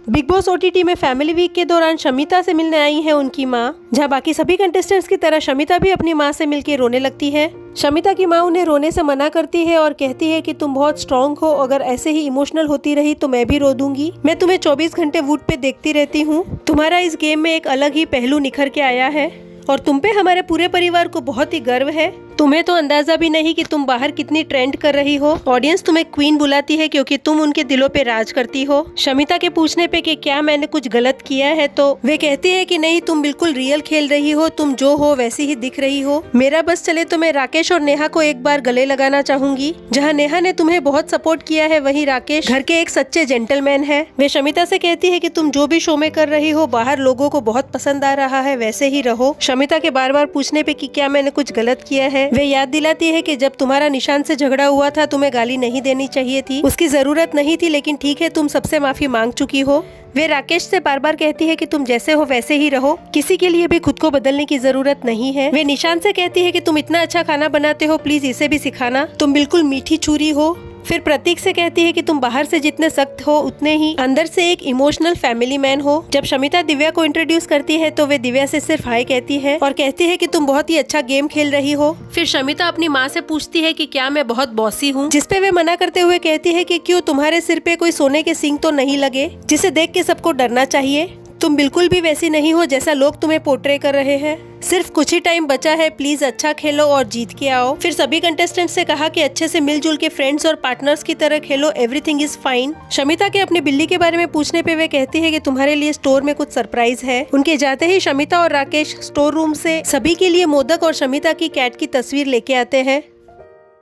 Big boss OTT में family week के दौरान शमिता से मिलने आई है उनकी माँ, जहाँ बाकी सभी कंटेस्टेंट्स की तरह शमिता भी अपनी माँ से मिलकर रोने लगती है। शमिता की माँ उन्हें रोने से मना करती है और कहती है कि तुम बहुत स्ट्रांग हो, अगर ऐसे ही इमोशनल होती रही तो मैं भी रो दूंगी। मैं तुम्हें 24 घंटे वूट पे देखती रहती हूँ, तुम्हारा इस गेम में एक अलग ही पहलू निखर के आया है और तुम पे हमारे पूरे परिवार को बहुत ही गर्व है। तुम्हें तो अंदाजा भी नहीं कि तुम बाहर कितनी ट्रेंड कर रही हो। ऑडियंस तुम्हें क्वीन बुलाती है क्योंकि तुम उनके दिलों पे राज करती हो। शमिता के पूछने पे कि क्या मैंने कुछ गलत किया है तो वे कहती है कि नहीं, तुम बिल्कुल रियल खेल रही हो, तुम जो हो वैसी ही दिख रही हो। मेरा बस चले तो मैं राकेश और नेहा को एक बार गले लगाना चाहूंगी। जहाँ नेहा ने तुम्हें बहुत सपोर्ट किया है, वहीं राकेश घर के एक सच्चे जेंटलमैन है। वे शमिता से कहती है कि तुम जो भी शो में कर रही हो बाहर लोगों को बहुत पसंद आ रहा है, वैसे ही रहो। शमिता के बार बार पूछने पे कि क्या मैंने कुछ गलत किया है, वे याद दिलाती है कि जब तुम्हारा निशान से झगड़ा हुआ था तुम्हें गाली नहीं देनी चाहिए थी, उसकी जरूरत नहीं थी, लेकिन ठीक है तुम सबसे माफी मांग चुकी हो। वे राकेश से बार बार कहती है कि तुम जैसे हो वैसे ही रहो, किसी के लिए भी खुद को बदलने की जरूरत नहीं है। वे निशान से कहती है कि तुम इतना अच्छा खाना बनाते हो, प्लीज इसे भी सिखाना, तुम बिल्कुल मीठी छुरी हो। फिर प्रतीक से कहती है कि तुम बाहर से जितने सख्त हो उतने ही अंदर से एक इमोशनल फैमिली मैन हो। जब शमिता दिव्या को इंट्रोड्यूस करती है तो वे दिव्या से सिर्फ हाय कहती है और कहती है कि तुम बहुत ही अच्छा गेम खेल रही हो। फिर शमिता अपनी माँ से पूछती है कि क्या मैं बहुत बॉसी हूँ, जिसपे वे मना करते हुए कहती है कि क्यों, तुम्हारे सिर पे कोई सोने के सींग तो नहीं लगे जिसे देख के सबको डरना चाहिए। तुम बिल्कुल भी वैसी नहीं हो जैसा लोग तुम्हें पोर्ट्रे कर रहे हैं। सिर्फ कुछ ही टाइम बचा है, प्लीज अच्छा खेलो और जीत के आओ। फिर सभी कंटेस्टेंट से कहा कि अच्छे से मिलजुल के फ्रेंड्स और पार्टनर्स की तरह खेलो, एवरीथिंग इज फाइन। शमिता के अपनी बिल्ली के बारे में पूछने पे वे कहती है कि तुम्हारे लिए स्टोर में कुछ सरप्राइज है। उनके जाते ही शमिता और राकेश स्टोर रूम से सभी के लिए मोदक और शमिता की कैट की तस्वीर लेके आते हैं।